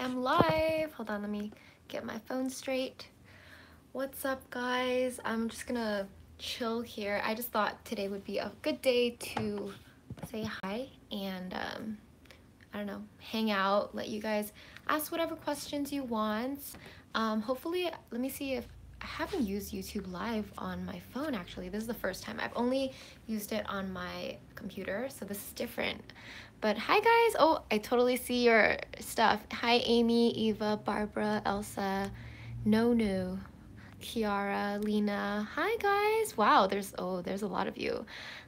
am live. Hold on, let me get my phone straight. What's up, guys? I'm just gonna chill here. I just thought today would be a good day to say hi and I don't know, hang out, let you guys ask whatever questions you want. Hopefully, let me see if I haven't used YouTube Live on my phone actually. This is the first time. I've only used it on my computer, so this is different. But hi guys! Oh, I totally see your stuff. Hi Amy, Eva, Barbara, Elsa, Nonu, Kiara, Lena. Hi guys! Wow, there's a lot of you.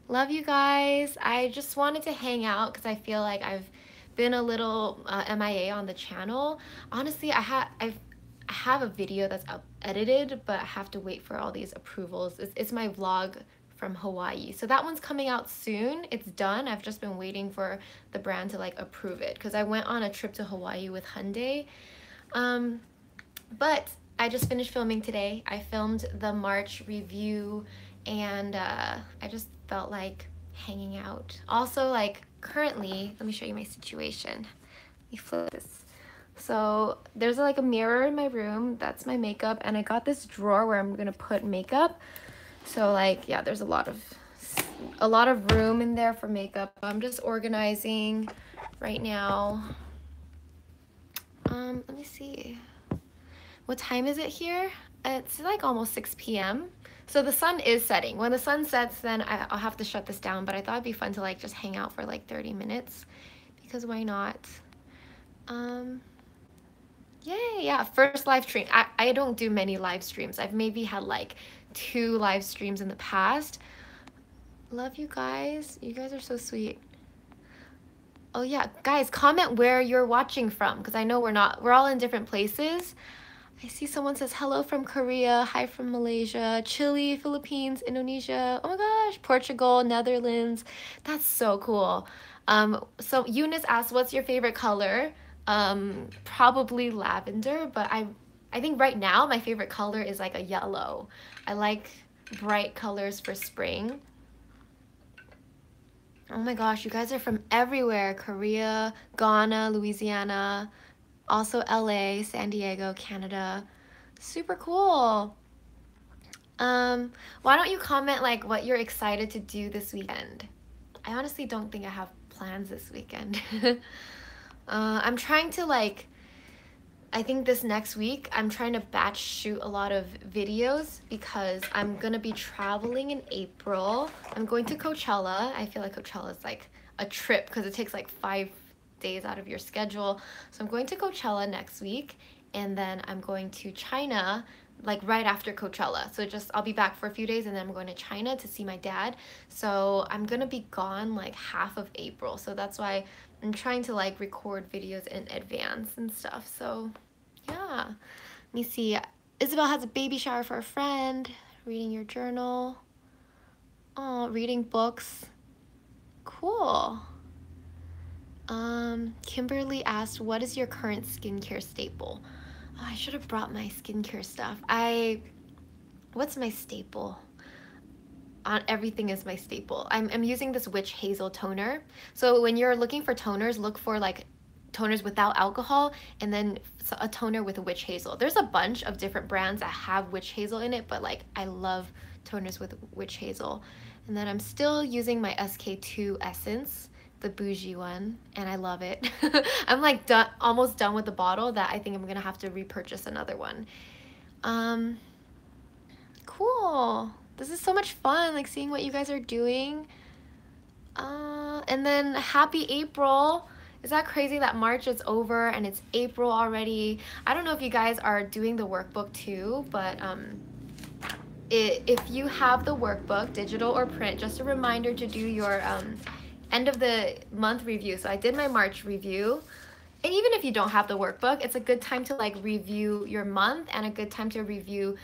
Love you guys. I just wanted to hang out because I feel like I've been a little MIA on the channel. Honestly, I have a video that's edited, but I have to wait for all these approvals. It's my vlog from Hawaii. So that one's coming out soon. It's done. I've just been waiting for the brand to like approve it because I went on a trip to Hawaii with Hyundai. But I just finished filming today. I filmed the March review and I just felt like hanging out. Also, like currently, let me show you my situation. Let me flip this. So there's like a mirror in my room. That's my makeup. And I got this drawer where I'm gonna put makeup. So like, yeah, there's a lot of room in there for makeup. I'm just organizing right now. Let me see. What time is it here? It's like almost 6 p.m. So the sun is setting. When the sun sets, then I'll have to shut this down, but I thought it'd be fun to like just hang out for like 30 minutes because why not? Yay, yeah, first live stream. I don't do many live streams. I've maybe had like 2 live streams in the past. Love you guys. You guys are so sweet. Oh yeah, guys, comment where you're watching from because I know we're all in different places. I see someone says hello from Korea, hi from Malaysia, Chile, Philippines, Indonesia, oh my gosh, Portugal, Netherlands. That's so cool. So Eunice asked, what's your favorite color? Probably lavender, but I think right now my favorite color is like a yellow. I like bright colors for spring. Oh my gosh, you guys are from everywhere. Korea, Ghana, Louisiana, also LA, San Diego, Canada. Super cool. Why don't you comment like what you're excited to do this weekend? I honestly don't think I have plans this weekend. I'm trying to like, I think this next week, I'm trying to batch shoot a lot of videos because I'm gonna be traveling in April. I'm going to Coachella. I feel like Coachella is like a trip because it takes like 5 days out of your schedule. So I'm going to Coachella next week and then I'm going to China like right after Coachella. So I'll be back for a few days and then I'm going to China to see my dad. So I'm gonna be gone like half of April. So that's why I'm trying to like record videos in advance and stuff. So yeah, let me see. Isabel has a baby shower for a friend, reading your journal. Oh, reading books. Cool. Kimberly asked, what is your current skincare staple? Oh, I should have brought my skincare stuff. What's my staple? Everything is my staple. I'm using this witch hazel toner. So when you're looking for toners, look for like toners without alcohol and then a toner with a witch hazel. There's a bunch of different brands that have witch hazel in it, but like I love toners with witch hazel. And then I'm still using my SK2 essence, the bougie one, and I love it. I'm like almost done with the bottle that I think I'm gonna have to repurchase another one. Cool. This is so much fun, like seeing what you guys are doing. And then happy April. Is that crazy that March is over and it's April already? I don't know if you guys are doing the workbook too, but if you have the workbook, digital or print, just a reminder to do your end of the month review. So I did my March review. And even if you don't have the workbook, it's a good time to like review your month and a good time to review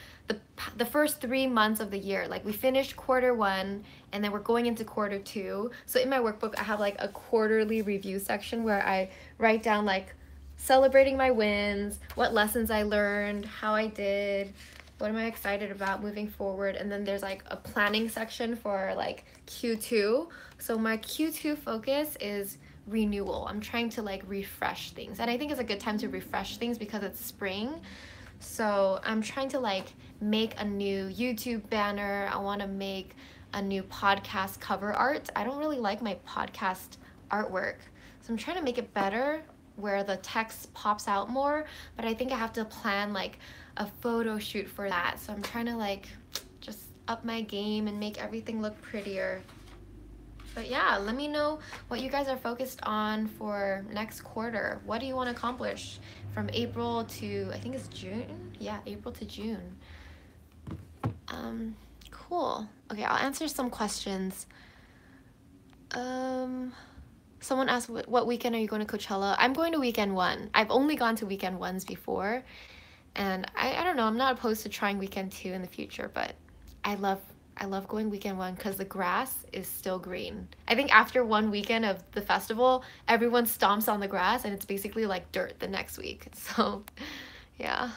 the first 3 months of the year. Like we finished Q1 and then we're going into Q2. So in my workbook, I have like a quarterly review section where I write down like celebrating my wins, what lessons I learned, how I did, what am I excited about moving forward. And then there's like a planning section for like Q2. So my Q2 focus is renewal. I'm trying to like refresh things, and I think it's a good time to refresh things because it's spring. So I'm trying to like make a new YouTube banner. I want to make a new podcast cover art. I don't really like my podcast artwork, so I'm trying to make it better where the text pops out more, but I think I have to plan like a photo shoot for that. So I'm trying to like just up my game and make everything look prettier. But yeah, let me know what you guys are focused on for next quarter. What do you want to accomplish from April to, I think it's June? Yeah, April to June. Cool. Okay, I'll answer some questions. Someone asked, what weekend are you going to Coachella? I'm going to weekend one. I've only gone to weekend ones before. And I don't know, I'm not opposed to trying weekend two in the future, but I love going weekend one because the grass is still green. I think after one weekend of the festival, everyone stomps on the grass and it's basically like dirt the next week. So yeah.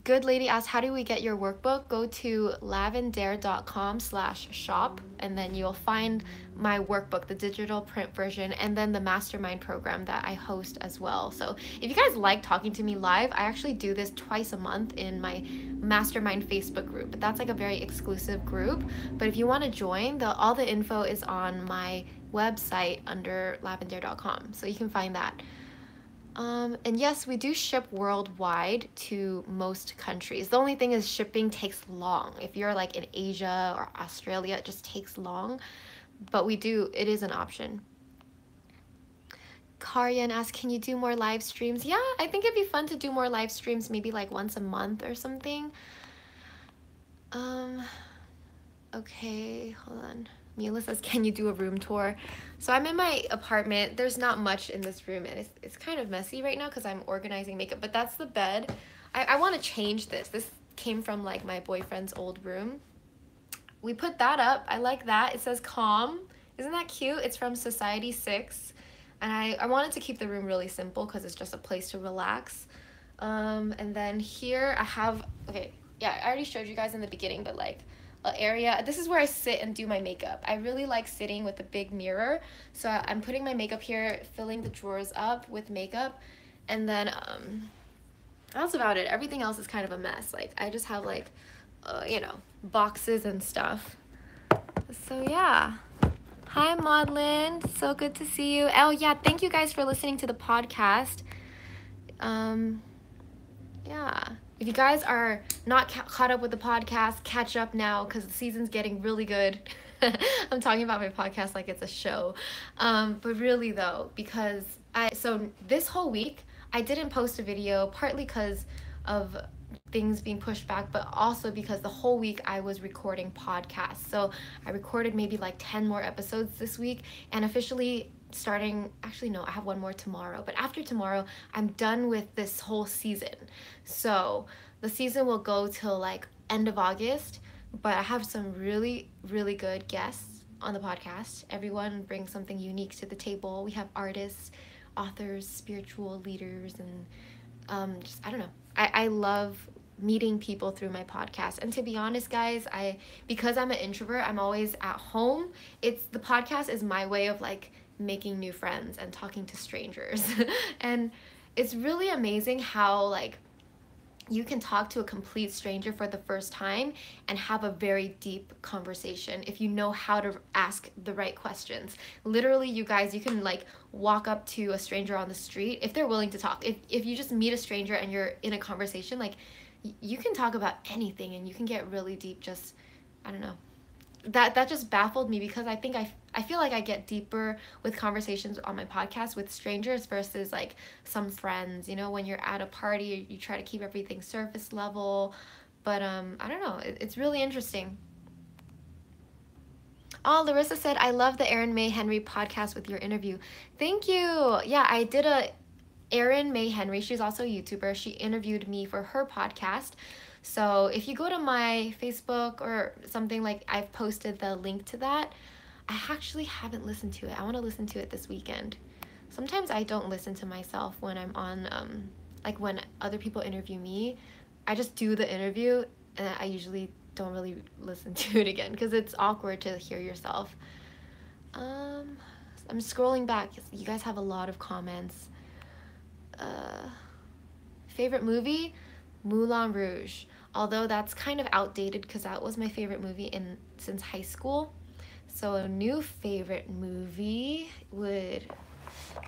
Good lady asked, how do we get your workbook? Go to lavendaire.com/shop and then you'll find my workbook, the digital print version, and then the mastermind program that I host as well. So if you guys like talking to me live, I actually do this twice a month in my mastermind Facebook group, but that's like a very exclusive group. But if you want to join, all the info is on my website under lavendaire.com, so you can find that. And yes, we do ship worldwide to most countries. The only thing is shipping takes long. If you're like in Asia or Australia, it just takes long. But it is an option. Karyan asked, can you do more live streams? Yeah, I think it'd be fun to do more live streams, maybe like once a month or something. Okay, hold on. Mila says, can you do a room tour? So I'm in my apartment. There's not much in this room, and it's kind of messy right now because I'm organizing makeup, but that's the bed. I want to change this. This came from like my boyfriend's old room. We put that up. I like that. It says calm. Isn't that cute? It's from Society 6. And I wanted to keep the room really simple because it's just a place to relax. And then here I have, okay, yeah, I already showed you guys in the beginning, but like an area. This is where I sit and do my makeup. I really like sitting with a big mirror. So I'm putting my makeup here, filling the drawers up with makeup. And then that's about it. Everything else is kind of a mess. Like I just have like, you know, boxes and stuff. So yeah. Hi Maudlin, so good to see you. Oh yeah, thank you guys for listening to the podcast. Yeah, if you guys are not caught up with the podcast, catch up now because the season's getting really good. I'm talking about my podcast like it's a show, but really though, because so this whole week I didn't post a video, partly because of things being pushed back, but also because the whole week I was recording podcasts. So I recorded maybe like 10 more episodes this week, and officially actually no, I have one more tomorrow, but after tomorrow I'm done with this whole season. So the season will go till like end of August, but I have some really, really good guests on the podcast. Everyone brings something unique to the table. We have artists, authors, spiritual leaders, and just, I don't know. I love meeting people through my podcast. And to be honest, guys, because I'm an introvert, I'm always at home. The podcast is my way of like making new friends and talking to strangers. And it's really amazing how like you can talk to a complete stranger for the first time and have a very deep conversation if you know how to ask the right questions. Literally, you guys, you can like walk up to a stranger on the street if they're willing to talk. If you just meet a stranger and you're in a conversation, like you can talk about anything and you can get really deep. Just, I don't know. That just baffled me because I think I feel like I get deeper with conversations on my podcast with strangers versus like some friends. You know, when you're at a party, you try to keep everything surface level, but I don't know, it's really interesting. Oh, Larissa said, I love the Erin May Henry podcast with your interview. Thank you. Yeah, I did Erin May Henry, she's also a YouTuber. She interviewed me for her podcast. So if you go to my Facebook or something, like I've posted the link to that. I actually haven't listened to it. I want to listen to it this weekend. Sometimes I don't listen to myself when I'm on, like when other people interview me. I just do the interview and I usually don't really listen to it again because it's awkward to hear yourself. I'm scrolling back. You guys have a lot of comments. Favorite movie? Moulin Rouge. Although that's kind of outdated because that was my favorite movie since high school. So a new favorite movie would,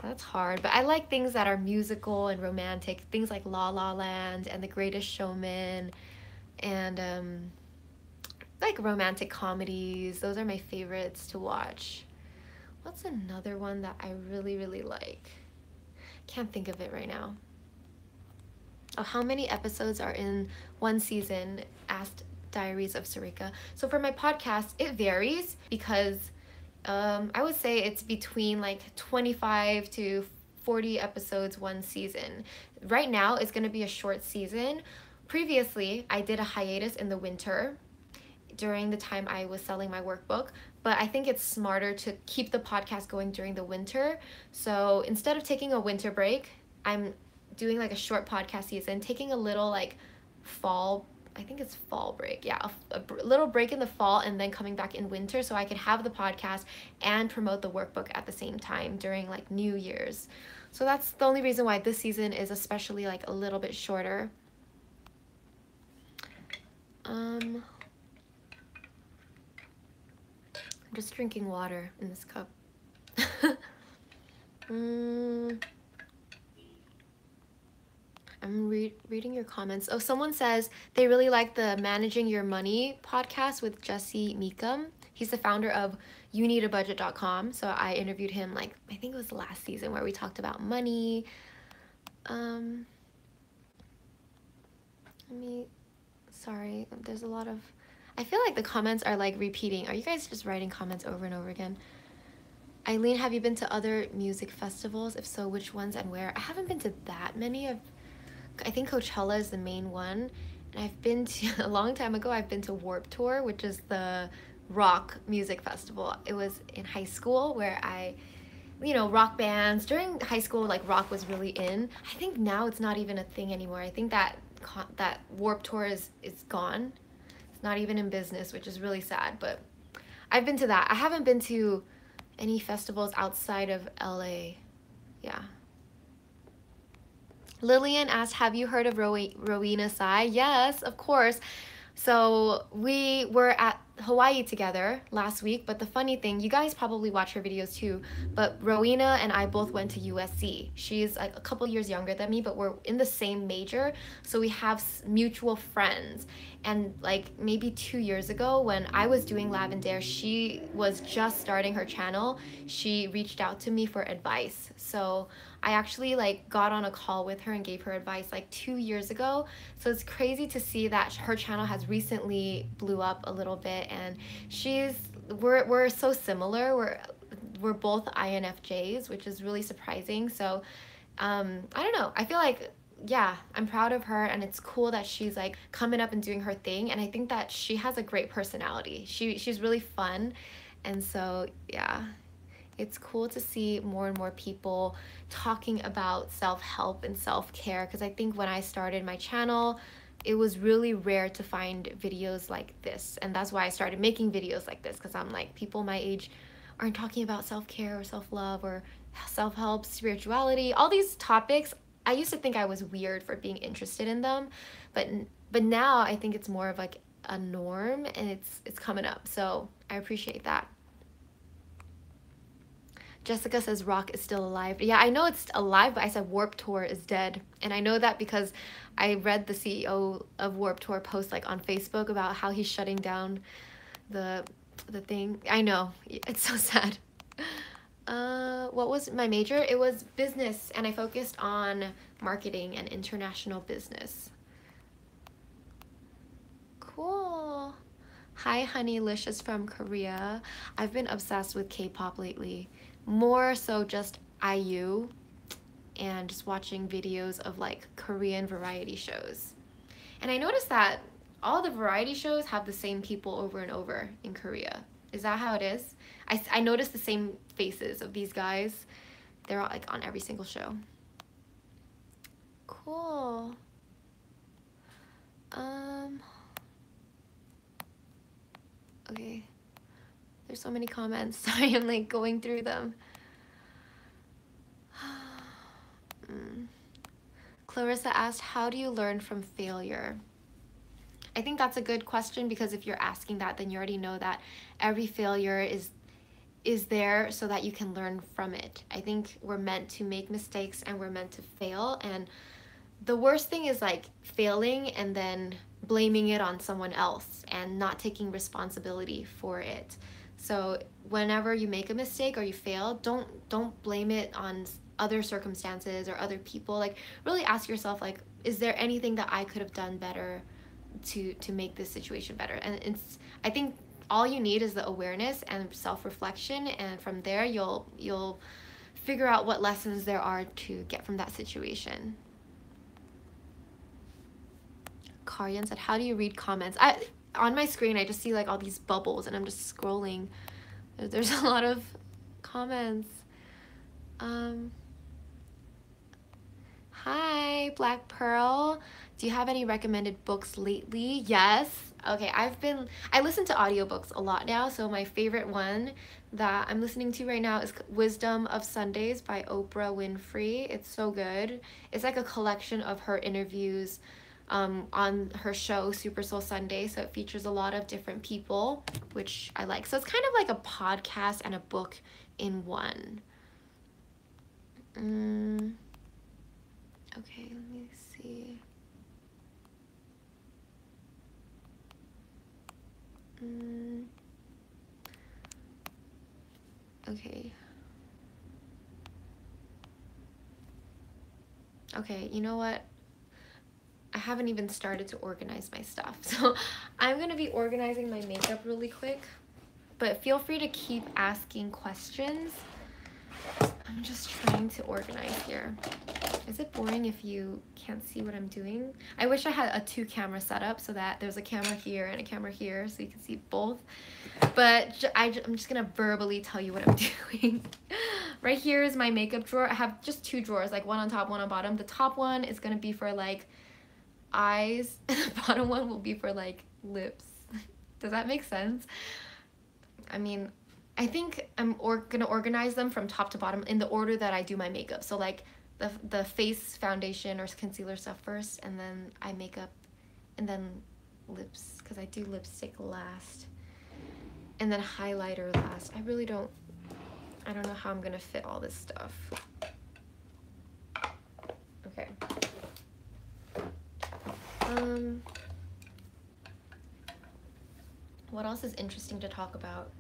that's hard, but I like things that are musical and romantic, things like La La Land and The Greatest Showman, and like romantic comedies. Those are my favorites to watch. What's another one that I really, really like? Can't think of it right now. Oh, how many episodes are in one season? Asked Diaries of Sarika. So for my podcast, it varies because I would say it's between like 25 to 40 episodes one season. Right now, it's going to be a short season. Previously, I did a hiatus in the winter during the time I was selling my workbook, but I think it's smarter to keep the podcast going during the winter. So instead of taking a winter break, I'm doing like a short podcast season, taking a little like fall, I think it's fall break. Yeah, a little break in the fall and then coming back in winter so I could have the podcast and promote the workbook at the same time during like New Year's. So that's the only reason why this season is especially like a little bit shorter. I'm just drinking water in this cup. I'm reading your comments. Oh, someone says they really like the Managing Your Money podcast with Jesse Meekum. He's the founder of youneedabudget.com. So I interviewed him like, I think it was last season where we talked about money. Sorry, there's a lot of, I feel like the comments are like repeating. Are you guys just writing comments over and over again? Aileen, have you been to other music festivals? If so, which ones and where? I haven't been to that many. I think Coachella is the main one. And I've been to, a long time ago, I've been to Warped Tour, which is the rock music festival. It was in high school where rock bands. During high school, like rock was really in. I think now it's not even a thing anymore. I think that Warped Tour is gone. It's not even in business, which is really sad. But I've been to that. I haven't been to any festivals outside of LA. Yeah. Lillian asked, have you heard of Rowena Sai? Yes, of course. So we were at Hawaii together last week, but the funny thing, you guys probably watch her videos too, but Rowena and I both went to USC. She's like a couple years younger than me, but we're in the same major, so we have mutual friends. And like maybe 2 years ago when I was doing Lavendaire, she was just starting her channel. She reached out to me for advice. So I actually like got on a call with her and gave her advice like 2 years ago. So it's crazy to see that her channel has recently blew up a little bit, and we're so similar. We're both INFJs, which is really surprising. So I don't know. I feel like, yeah, I'm proud of her, and it's cool that she's like coming up and doing her thing, and I think that she has a great personality. She's really fun, and so yeah, it's cool to see more and more people talking about self-help and self-care, because I think when I started my channel, it was really rare to find videos like this, and that's why I started making videos like this, because I'm like, people my age aren't talking about self-care or self-love or self-help, spirituality, all these topics. I used to think I was weird for being interested in them, but now I think it's more of like a norm, and it's coming up, so I appreciate that. Jessica says rock is still alive. Yeah, I know it's alive, but I said Warped Tour is dead. And I know that because I read the CEO of Warped Tour post like on Facebook about how he's shutting down the thing. I know, it's so sad. What was my major? It was business, and I focused on marketing and international business. Cool. Hi, Honey Licious from Korea. I've been obsessed with K-pop lately. More so just IU and just watching videos of like Korean variety shows. And I noticed that all the variety shows have the same people over and over in Korea. Is that how it is? I noticed the same faces of these guys. They're all like on every single show. Cool. Okay. There's so many comments. Sorry, I'm like going through them. Clarissa asked, how do you learn from failure? I think that's a good question, because if you're asking that, then you already know that every failure is there so that you can learn from it. I think we're meant to make mistakes and we're meant to fail, and the worst thing is like failing and then blaming it on someone else and not taking responsibility for it. So whenever you make a mistake or you fail, don't blame it on other circumstances or other people. Like, really ask yourself, like, is there anything that I could have done better to make this situation better? And I think all you need is the awareness and self-reflection, and from there you'll figure out what lessons there are to get from that situation. Karyan said, how do you read comments? On my screen I just see like all these bubbles and I'm just scrolling. There's a lot of comments. Hi, Black Pearl. Do you have any recommended books lately? Yes. Okay, I listen to audiobooks a lot now, so my favorite one that I'm listening to right now is Wisdom of Sundays by Oprah Winfrey. It's so good. It's like a collection of her interviews on her show Super Soul Sunday, so it features a lot of different people, which I like. So it's kind of like a podcast and a book in one. Okay, let me see. Okay. Okay, you know what? I haven't even started to organize my stuff. So I'm gonna be organizing my makeup really quick, but feel free to keep asking questions. I'm just trying to organize here. Is it boring if you can't see what I'm doing? I wish I had a 2-camera setup so that there's a camera here and a camera here so you can see both. But I'm just gonna verbally tell you what I'm doing. Right here is my makeup drawer. I have just 2 drawers, like one on top, one on bottom. The top one is gonna be for like eyes, and the bottom one will be for like lips. Does that make sense? I mean, I think I'm gonna organize them from top to bottom in the order that I do my makeup. So like the face foundation or concealer stuff first, and then eye makeup, and then lips, because I do lipstick last, and then highlighter last. I don't know how I'm gonna fit all this stuff. Okay. What else is interesting to talk about?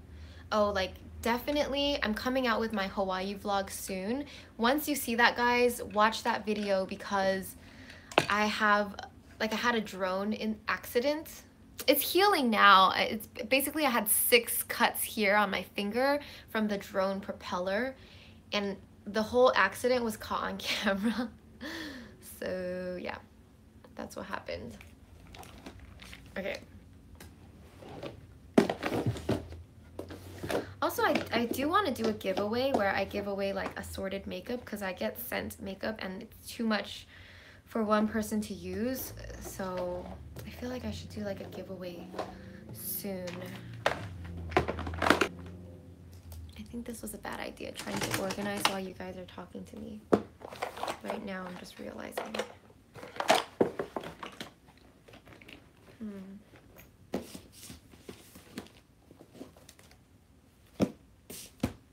Oh, like, definitely I'm coming out with my Hawaii vlog soon. Once you see that, guys, watch that video, because I had a drone in accident. It's healing now. It's basically, I had 6 cuts here on my finger from the drone propeller, and the whole accident was caught on camera. So yeah, that's what happened. Okay. Also, I do want to do a giveaway where I give away like assorted makeup, because I get sent makeup and it's too much for one person to use. So I feel like I should do like a giveaway soon. I think this was a bad idea, trying to organize while you guys are talking to me. Right now, I'm just realizing.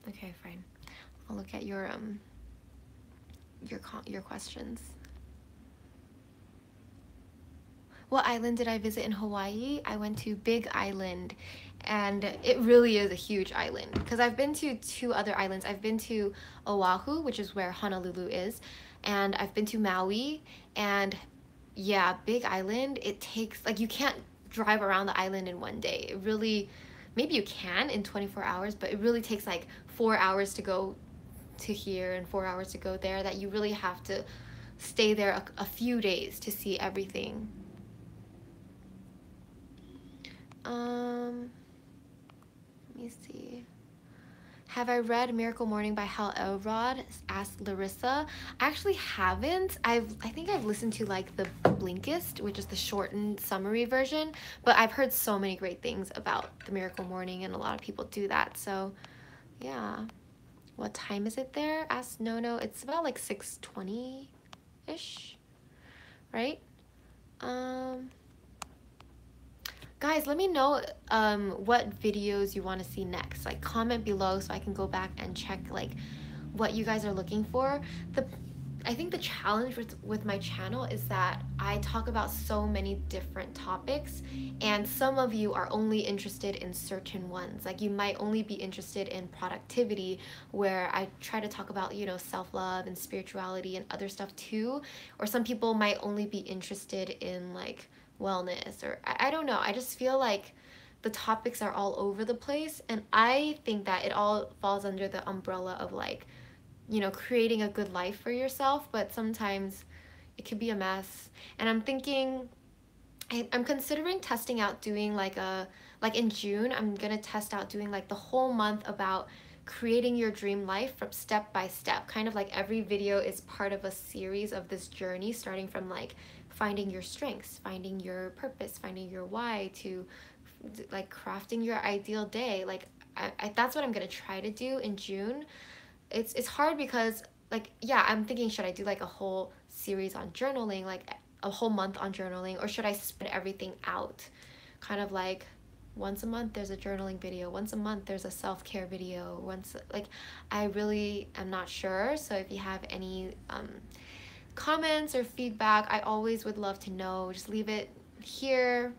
Okay, fine. I'll look at your questions. What island did I visit in Hawaii? I went to Big Island, and it really is a huge island, because I've been to 2 other islands. I've been to Oahu, which is where Honolulu is, and I've been to Maui, and yeah, Big Island, it takes, like, you can't drive around the island in one day. It really, maybe you can in 24 hours, but it really takes like 4 hours to go to here and 4 hours to go there, that you really have to stay there a few days to see everything. Let me see. Have I read Miracle Morning by Hal Elrod? Asked Larissa. I actually haven't. I think I've listened to like the Blinkist, which is the shortened summary version, but I've heard so many great things about the Miracle Morning, and a lot of people do that. So yeah. What time is it there? Asked Nono. It's about like 6:20-ish. right? Guys, let me know what videos you want to see next. Like, comment below so I can go back and check like what you guys are looking for. I think the challenge with my channel is that I talk about so many different topics, and some of you are only interested in certain ones. Like, you might only be interested in productivity, where I try to talk about, you know, self-love and spirituality and other stuff too. Or some people might only be interested in like wellness, or I don't know. I just feel like the topics are all over the place, and I think that it all falls under the umbrella of like, you know, creating a good life for yourself, but sometimes it could be a mess. And I'm thinking, I'm considering testing out doing like in June, I'm gonna test out doing like the whole month about creating your dream life from step by step. Kind of like every video is part of a series of this journey, starting from like finding your strengths, finding your purpose, finding your why, to like crafting your ideal day. Like that's what I'm gonna try to do in June. It's hard because like, yeah, I'm thinking, should I do like a whole series on journaling, like a whole month on journaling, or should I spread everything out? Kind of like once a month there's a journaling video, once a month there's a self-care video, once, like, I really am not sure. So if you have any comments or feedback, I always would love to know. Just leave it here.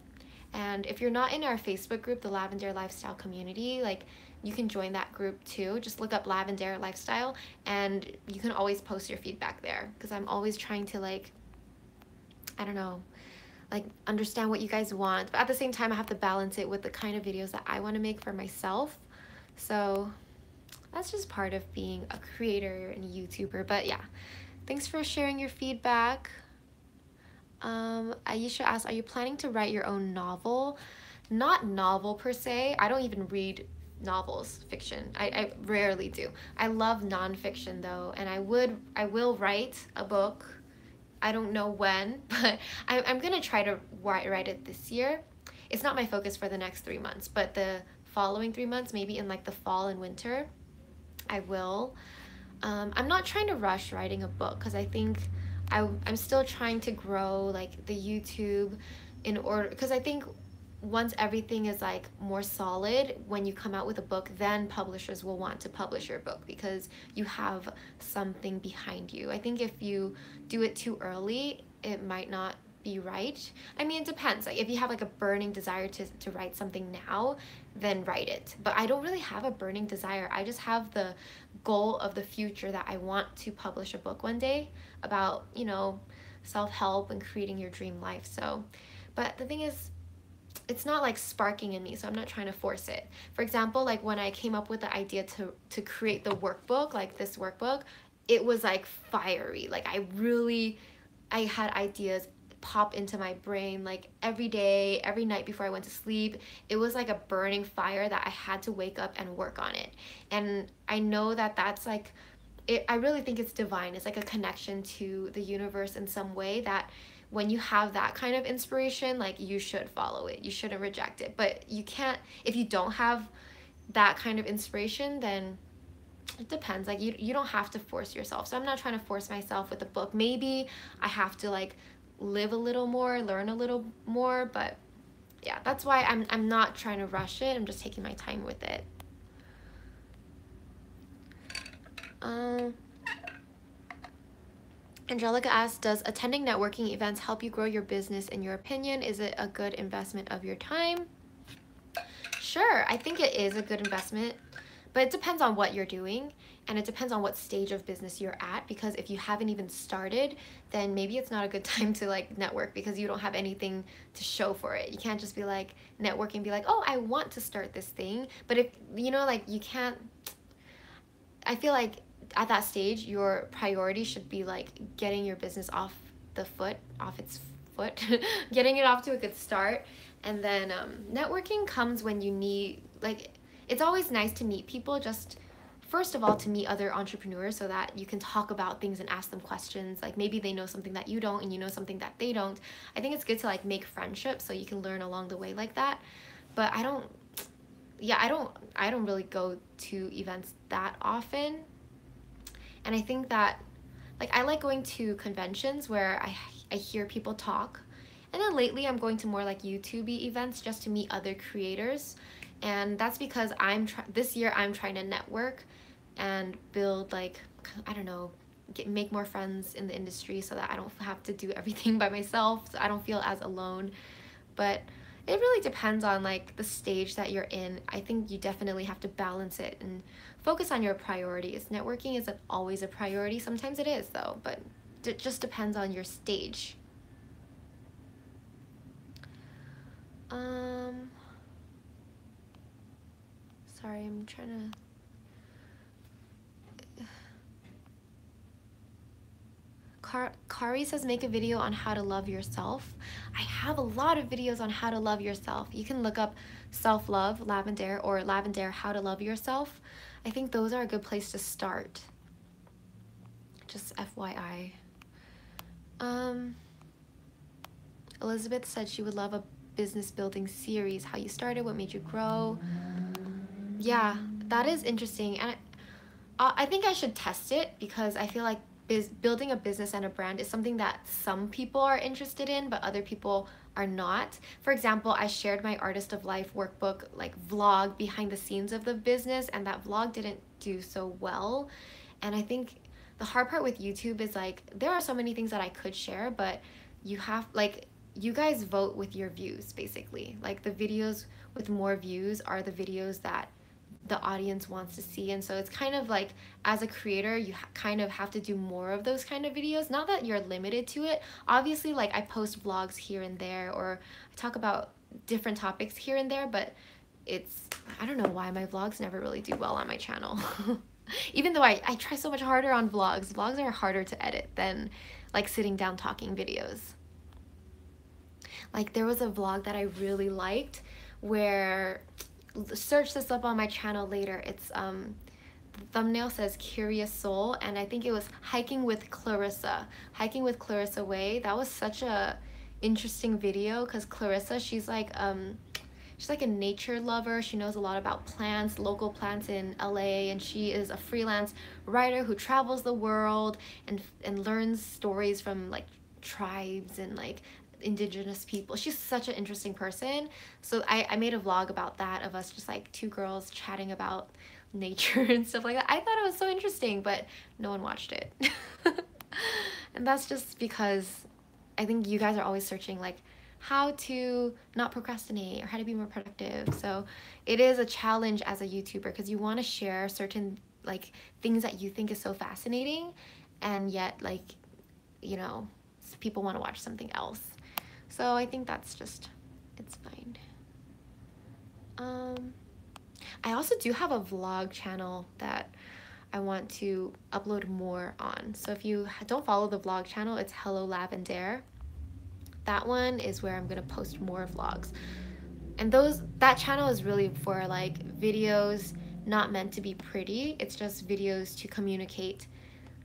And if you're not in our Facebook group, the Lavendaire Lifestyle Community, like, you can join that group too. Just look up Lavendaire Lifestyle, and you can always post your feedback there, because I'm always trying to, like, I don't know, like, understand what you guys want, but at the same time I have to balance it with the kind of videos that I want to make for myself. So that's just part of being a creator and a YouTuber. But yeah, thanks for sharing your feedback. Aisha asked, are you planning to write your own novel? Not novel per se. I don't even read novels, fiction. I rarely do. I love nonfiction though, and I will write a book. I don't know when, but I'm gonna try to write it this year. It's not my focus for the next 3 months, but the following 3 months, maybe in like the fall and winter, I will. I'm not trying to rush writing a book, because I think I'm still trying to grow like the YouTube in order, because I think once everything is like more solid, when you come out with a book, then publishers will want to publish your book because you have something behind you. I think if you do it too early, it might not be right. I mean, it depends. Like, if you have like a burning desire to write something now, then write it. But I don't really have a burning desire. I just have the goal of the future that I want to publish a book one day about, you know, self-help and creating your dream life. So, but the thing is, it's not like sparking in me, so I'm not trying to force it. For example, like when I came up with the idea to create the workbook, like this workbook, it was like fiery. Like I had ideas pop into my brain like every day, every night before I went to sleep. It was like a burning fire that I had to wake up and work on it. And I know that that's like, I really think it's divine. It's like a connection to the universe in some way, that when you have that kind of inspiration, like, you should follow it. You shouldn't reject it. But you can't, if you don't have that kind of inspiration, then it depends. Like, you don't have to force yourself. So I'm not trying to force myself with a book. Maybe I have to like live a little more, learn a little more, but yeah, that's why I'm not trying to rush it. I'm just taking my time with it. Angelica asks, does attending networking events help you grow your business in your opinion? Is it a good investment of your time? Sure, I think it is a good investment, but it depends on what you're doing, and it depends on what stage of business you're at, because if you haven't even started, then maybe it's not a good time to like network, because you don't have anything to show for it. You can't just be like networking, be like, oh, I want to start this thing. But if, you know, like, you can't, I feel like at that stage, your priority should be like getting your business off its foot, getting it off to a good start. And then networking comes when you need, like, it's always nice to meet people, just first of all to meet other entrepreneurs, so that you can talk about things and ask them questions. Like, maybe they know something that you don't, and you know something that they don't. I think it's good to like make friendships so you can learn along the way like that. But I don't really go to events that often. And I think that, like, I like going to conventions where I I hear people talk. And then lately I'm going to more like YouTube-y events just to meet other creators. And that's because this year I'm trying to network and build, like, I don't know, make more friends in the industry so that I don't have to do everything by myself, so I don't feel as alone. But it really depends on like the stage that you're in. I think you definitely have to balance it and focus on your priorities. Networking isn't always a priority. Sometimes it is though, but it just depends on your stage. Sorry, I'm trying to... Kari says make a video on how to love yourself. I have a lot of videos on how to love yourself. You can look up self-love Lavendaire or Lavendaire how to love yourself. I think those are a good place to start. Just FYI. Elizabeth said she would love a business building series. How you started, what made you grow. Yeah, that is interesting. And I think I should test it because I feel like building a business and a brand is something that some people are interested in, but other people are not. For example, I shared my Artist of Life workbook like vlog behind the scenes of the business, and that vlog didn't do so well. And I think the hard part with YouTube is like there are so many things that I could share, but you have like you guys vote with your views basically. Like the videos with more views are the videos that the audience wants to see, and so it's kind of like as a creator you kind of have to do more of those kind of videos. Not that you're limited to it, obviously, like I post vlogs here and there or I talk about different topics here and there, but it's, I don't know why my vlogs never really do well on my channel. Even though I try so much harder on vlogs are harder to edit than like sitting down talking videos. Like there was a vlog that I really liked where, search this up on my channel later, it's the thumbnail says Curious Soul, and I think it was hiking with Clarissa Way. That was such a interesting video because Clarissa, she's like a nature lover. She knows a lot about plants, local plants in LA, and she is a freelance writer who travels the world and learns stories from like tribes and like indigenous people. She's such an interesting person. So I made a vlog about that, of us just like two girls chatting about nature and stuff like that. I thought it was so interesting, but no one watched it. And that's just because I think you guys are always searching like how to not procrastinate or how to be more productive. So it is a challenge as a YouTuber because you want to share certain like things that you think is so fascinating, and yet like, you know, people want to watch something else. So I think that's just, it's fine. I also do have a vlog channel that I want to upload more on. So if you don't follow the vlog channel, it's Hello Lavendaire. That one is where I'm gonna post more vlogs. And that channel is really for like videos not meant to be pretty. It's just videos to communicate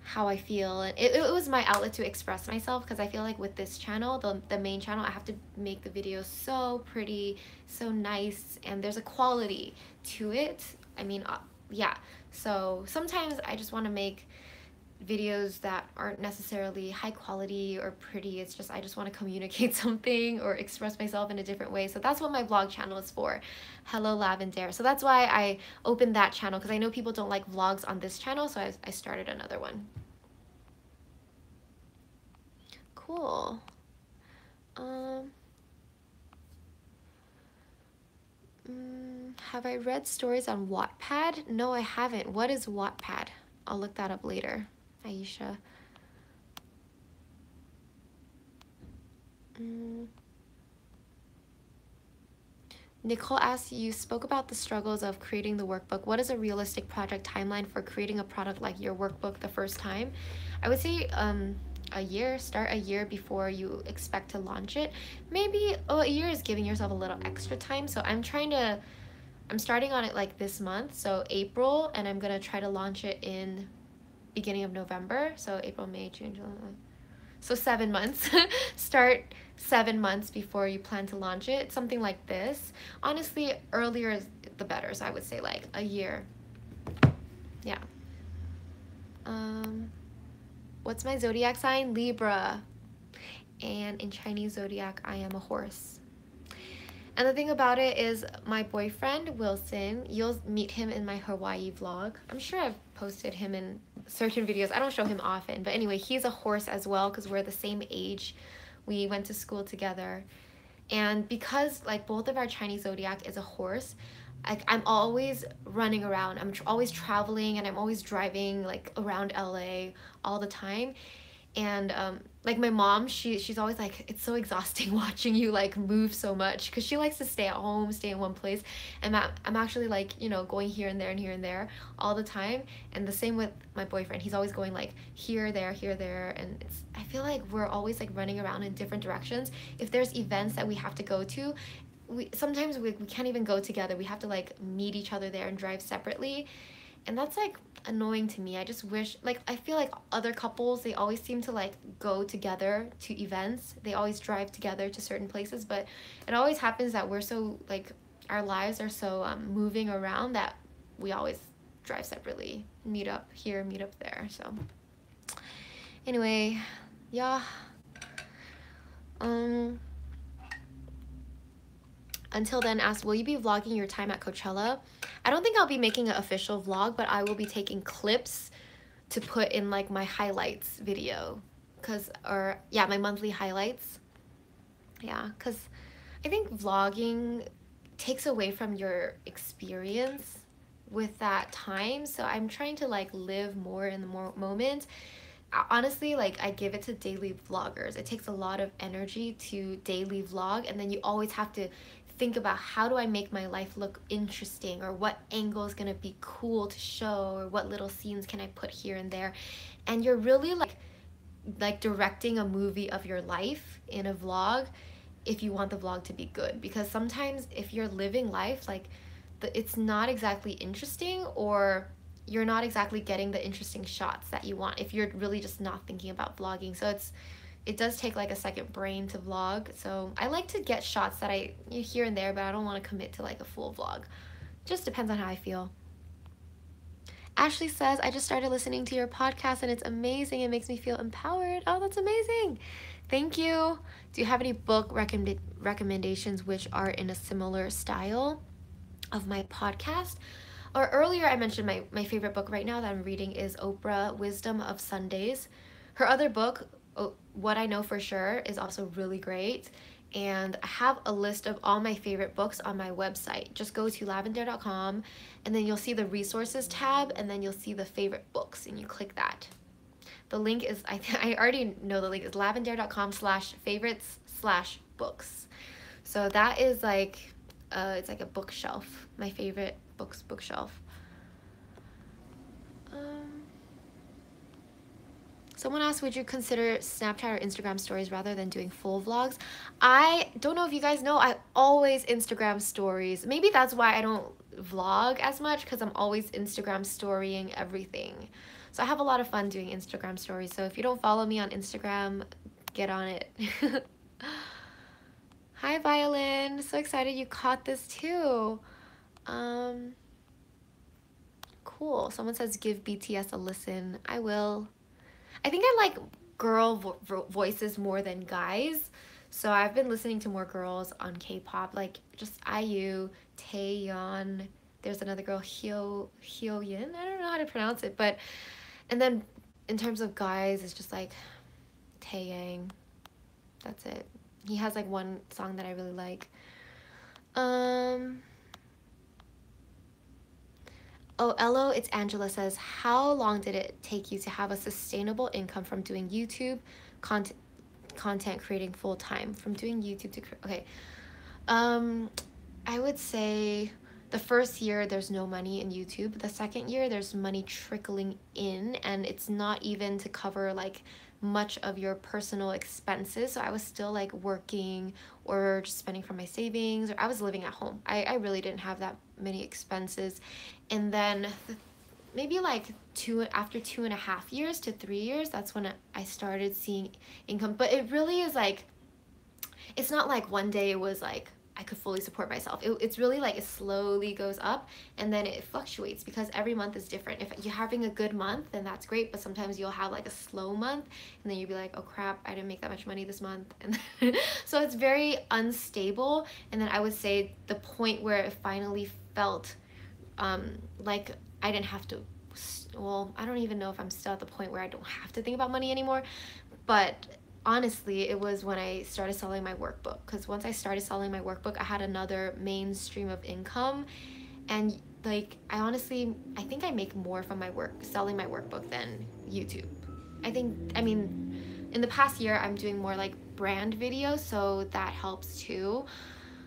how I feel, and it was my outlet to express myself, because I feel like with this channel, the main channel, I have to make the videos so pretty, so nice, and there's a quality to it. I mean, yeah, so sometimes I just want to make videos that aren't necessarily high quality or pretty. It's just I just want to communicate something or express myself in a different way. So that's what my vlog channel is for, Hello Lavendaire. So that's why I opened that channel, because I know people don't like vlogs on this channel, so I started another one. Cool. Have I read stories on Wattpad? No, I haven't. What is Wattpad? I'll look that up later. Aisha. Nicole asks, you spoke about the struggles of creating the workbook. What is a realistic project timeline for creating a product like your workbook the first time? I would say a year. Start a year before you expect to launch it. Maybe a year is giving yourself a little extra time. So I'm starting on it like this month, so April, and I'm gonna try to launch it in beginning of November. So April, May, June, July. So 7 months. Start 7 months before you plan to launch it. Something like this. Honestly, earlier is the better. So I would say like a year. Yeah. What's my zodiac sign? Libra. and in Chinese zodiac, I am a horse. And the thing about it is my boyfriend, Wilson, you'll meet him in my Hawaii vlog. I'm sure I've posted him in certain videos. I don't show him often, but anyway, he's a horse as well because we're the same age. We went to school together. And because like both of our Chinese zodiac is a horse, I'm always running around. I'm always traveling and I'm always driving like around LA all the time. And like my mom, she's always like, it's so exhausting watching you like move so much because she likes to stay at home, stay in one place. And I'm actually like, you know, going here and there and here and there all the time. And the same with my boyfriend. He's always going like here, there. And I feel like we're always like running around in different directions. If there's events that we have to go to, sometimes we can't even go together. We have to like meet each other there and drive separately. And that's like annoying to me. I just wish, like, I feel like other couples, they always seem to like go together to events. They always drive together to certain places, but it always happens that we're so like, our lives are so moving around that we always drive separately, meet up here, meet up there. So anyway, yeah. Until then, asked, will you be vlogging your time at Coachella? I don't think I'll be making an official vlog, but I will be taking clips to put in like my highlights video. My monthly highlights. Yeah, because I think vlogging takes away from your experience with that time. So I'm trying to like live more in the moment. Honestly, like I give it to daily vloggers. It takes a lot of energy to daily vlog, and then you always have to think about how do I make my life look interesting, or what angle is gonna be cool to show, or what little scenes can I put here and there. And you're really like directing a movie of your life in a vlog if you want the vlog to be good, because sometimes if you're living life like it's not exactly interesting, or you're not exactly getting the interesting shots that you want if you're really just not thinking about vlogging. So it does take like a second brain to vlog. So I like to get shots that I here and there, but I don't want to commit to like a full vlog. Just depends on how I feel. Ashley says, I just started listening to your podcast and it's amazing. It makes me feel empowered. Oh, that's amazing. Thank you. Do you have any book recommendations which are in a similar style of my podcast? Or earlier I mentioned my favorite book right now that I'm reading is Oprah, Wisdom of Sundays. Her other book, What I Know for Sure, is also really great. And I have a list of all my favorite books on my website. Just go to lavendaire.com and then you'll see the resources tab, and then you'll see the favorite books and you click that. The link is, I already know the link is lavendaire.com/favorites/books. So that is like, it's like a bookshelf, my favorite books bookshelf. Someone asked, would you consider Snapchat or Instagram stories rather than doing full vlogs? I don't know if you guys know, I always Instagram stories. Maybe that's why I don't vlog as much, because I'm always Instagram storying everything. So I have a lot of fun doing Instagram stories. So if you don't follow me on Instagram, get on it. Hi, Violin. So excited you caught this too. Cool. Someone says give BTS a listen. I will. I think I like girl voices more than guys. So I've been listening to more girls on K-pop, like just IU, Taeyeon. There's another girl, Hyoyin. I don't know how to pronounce it, but and then in terms of guys, it's just like Taeyang. That's it. He has like one song that I really like. Oh, Elo, it's Angela says, how long did it take you to have a sustainable income from doing YouTube content creating full time? From doing YouTube to okay. I would say the first year there's no money in YouTube. The second year there's money trickling in, and it's not even to cover like much of your personal expenses. So I was still like working or just spending from my savings, or I was living at home. I really didn't have that many expenses. And then maybe like after 2.5 years to 3 years, that's when I started seeing income. But it really is like, it's not like one day it was like I could fully support myself. It's really like it slowly goes up and then it fluctuates because every month is different. If you're having a good month, then that's great, but sometimes you'll have like a slow month and then you'll be like, oh crap, I didn't make that much money this month. And then, so it's very unstable. And then I would say the point where it finally felt like I didn't have to, well, I don't even know if I'm still at the point where I don't have to think about money anymore, but honestly, it was when I started selling my workbook. Because once I started selling my workbook, I had another main stream of income. And like, I think I make more from my work, selling my workbook than YouTube. I mean, in the past year, I'm doing more like brand videos, so that helps too.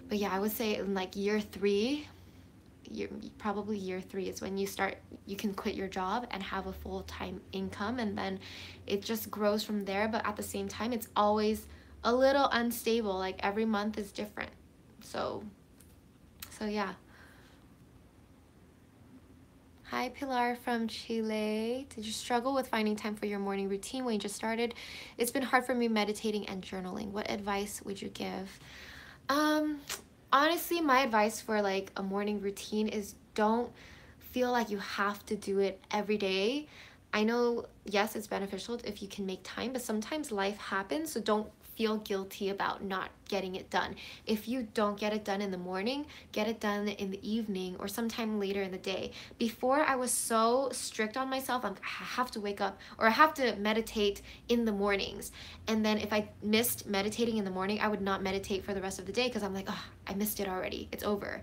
But yeah, I would say in like probably year 3 is when you can quit your job and have a full-time income, and then it just grows from there. But at the same time, it's always a little unstable. Like every month is different. So yeah. Hi Pilar from Chile. Did you struggle with finding time for your morning routine when you just started? It's been hard for me meditating and journaling. What advice would you give? Honestly, my advice for like a morning routine is don't feel like you have to do it every day. I know, yes, it's beneficial if you can make time, but sometimes life happens, so don't feel guilty about not getting it done. If you don't get it done in the morning, get it done in the evening or sometime later in the day. Before, I was so strict on myself. I have to wake up or I have to meditate in the mornings. And then if I missed meditating in the morning, I would not meditate for the rest of the day because I'm like, oh, I missed it already. It's over.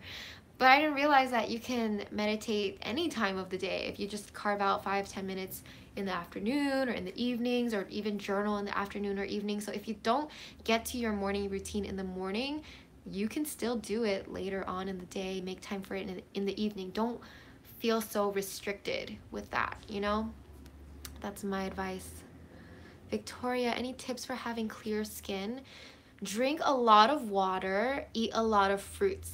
But I didn't realize that you can meditate any time of the day if you just carve out 5-10 minutes in the afternoon or in the evenings, or even journal in the afternoon or evening. So if you don't get to your morning routine in the morning, you can still do it later on in the day. Make time for it in the evening. Don't feel so restricted with that, you know? That's my advice. Victoria, any tips for having clear skin? Drink a lot of water, eat a lot of fruits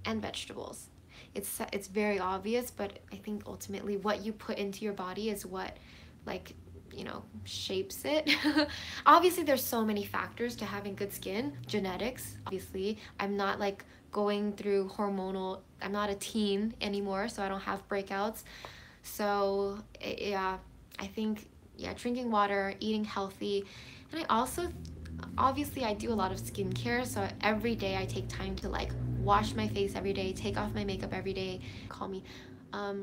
and vegetables. It's very obvious, but I think ultimately what you put into your body is what, like, you know, shapes it. Obviously there's so many factors to having good skin. Genetics, obviously. I'm not like going through hormonal, I'm not a teen anymore, so I don't have breakouts. So yeah, I think, yeah, drinking water, eating healthy. And I also, obviously I do a lot of skincare, so every day I take time to like wash my face every day, take off my makeup every day. Call me. I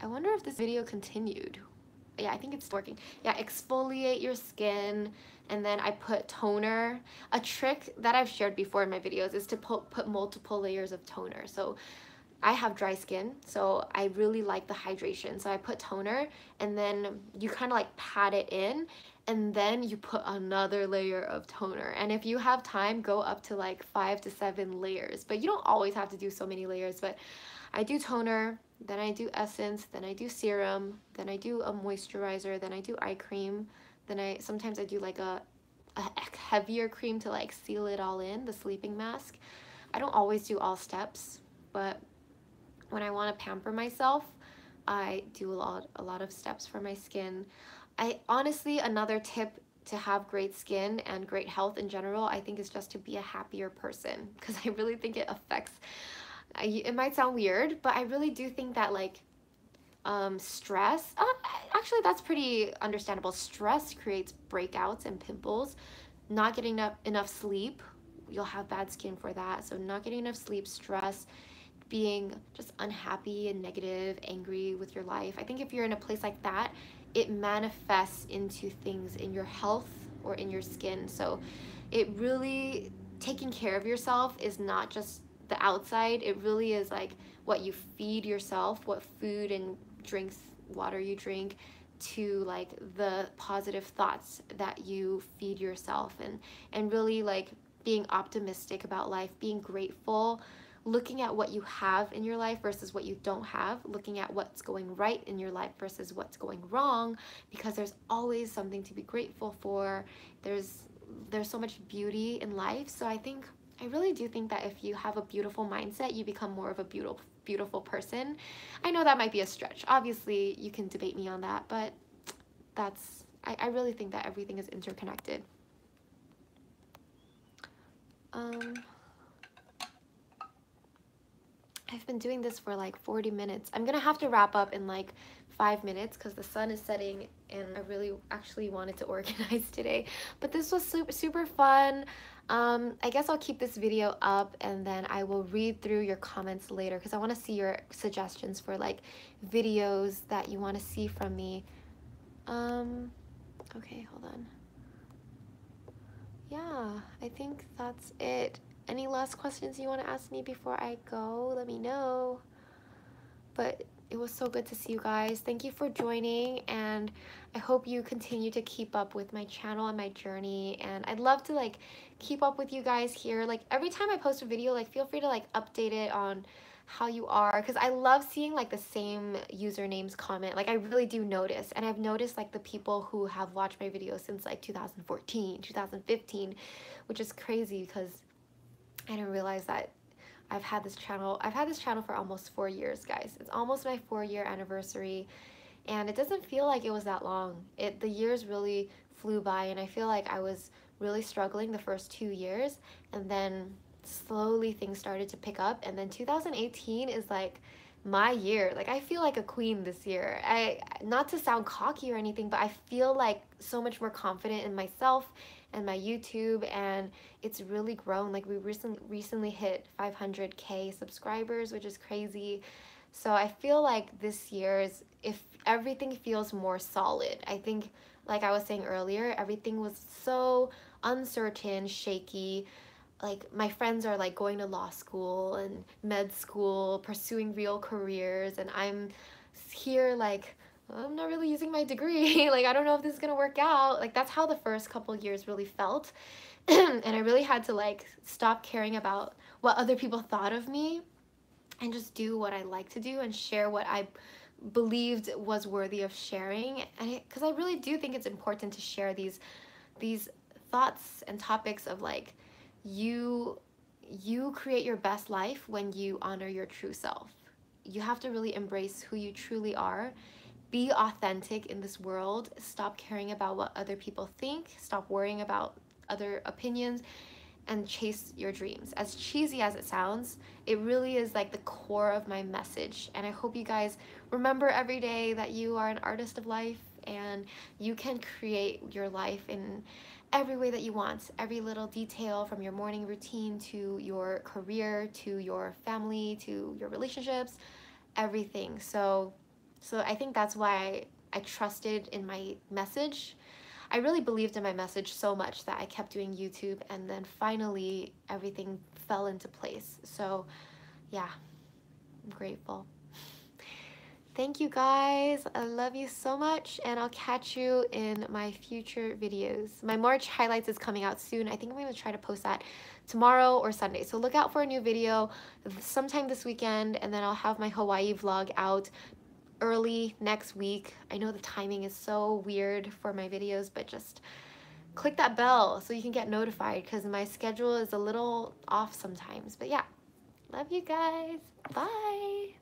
wonder if this video continued. Yeah, I think it's working. Yeah, exfoliate your skin, and then I put toner. A trick that I've shared before in my videos is to put multiple layers of toner. So I have dry skin, so I really like the hydration. So I put toner, and then you kind of like pat it in, and then you put another layer of toner. And if you have time, go up to like 5 to 7 layers. But you don't always have to do so many layers. But I do toner, then I do essence, then I do serum, then I do a moisturizer, then I do eye cream, then sometimes I do like a heavier cream to like seal it all in, the sleeping mask. I don't always do all steps, but when I want to pamper myself, I do a lot of steps for my skin. I honestly, another tip to have great skin and great health in general, I think, is just to be a happier person, because I really think it affects, it might sound weird, but I really do think that like stress, actually that's pretty understandable. Stress creates breakouts and pimples. Not getting enough sleep, you'll have bad skin for that. So not getting enough sleep, stress, being just unhappy and negative, angry with your life. I think if you're in a place like that, it manifests into things in your health or in your skin. So it really, taking care of yourself is not just the outside. It really is like what you feed yourself, what food and drinks, water you drink, to like the positive thoughts that you feed yourself, and really like being optimistic about life, being grateful, looking at what you have in your life versus what you don't have, looking at what's going right in your life versus what's going wrong, because there's always something to be grateful for. There's so much beauty in life. So I really do think that if you have a beautiful mindset, you become more of a beautiful person. I know that might be a stretch. Obviously, you can debate me on that, but I really think that everything is interconnected. I've been doing this for like 40 minutes. I'm gonna have to wrap up in like 5 minutes because the sun is setting and I really actually wanted to organize today. But this was super fun. I guess I'll keep this video up and then I will read through your comments later because I want to see your suggestions for like videos that you want to see from me. Okay, hold on. Yeah, I think that's it. Any last questions you want to ask me before I go? Let me know. But it was so good to see you guys. Thank you for joining, and I hope you continue to keep up with my channel and my journey. And I'd love to like keep up with you guys here. Like every time I post a video, like feel free to like update it on how you are, because I love seeing like the same usernames comment. Like I really do notice, and I've noticed like the people who have watched my videos since like 2014, 2015, which is crazy because I didn't realize that I've had this channel for almost 4 years, guys. It's almost my 4-year anniversary, and it doesn't feel like it was that long. The years really flew by, and I feel like I was really struggling the first 2 years, and then slowly things started to pick up, and then 2018 is like my year. Like I feel like a queen this year. Not to sound cocky or anything, but I feel like so much more confident in myself and my YouTube, and it's really grown. Like we recently hit 500k subscribers, which is crazy. So I feel like this year's, if everything feels more solid. I think like I was saying earlier, everything was so uncertain, shaky. Like my friends are like going to law school and med school, pursuing real careers, and I'm here like I'm not really using my degree. Like I don't know if this is gonna work out. Like that's how the first couple years really felt. And I really had to like stop caring about what other people thought of me and just do what I like to do and share what I believed was worthy of sharing. And because I really do think it's important to share these thoughts and topics of like you create your best life when you honor your true self. You have to really embrace who you truly are. Be authentic in this world. Stop caring about what other people think. Stop worrying about other opinions and chase your dreams. As cheesy as it sounds, it really is like the core of my message. And I hope you guys remember every day that you are an artist of life and you can create your life in every way that you want. Every little detail, from your morning routine to your career, to your family, to your relationships, everything. So I think that's why I trusted in my message. I really believed in my message so much that I kept doing YouTube, and then finally everything fell into place. So yeah, I'm grateful. Thank you guys. I love you so much, and I'll catch you in my future videos. My March highlights is coming out soon. I think I'm going to try to post that tomorrow or Sunday. So look out for a new video sometime this weekend, and then I'll have my Hawaii vlog out early next week. I know the timing is so weird for my videos, but just click that bell so you can get notified because my schedule is a little off sometimes. But yeah, love you guys. Bye.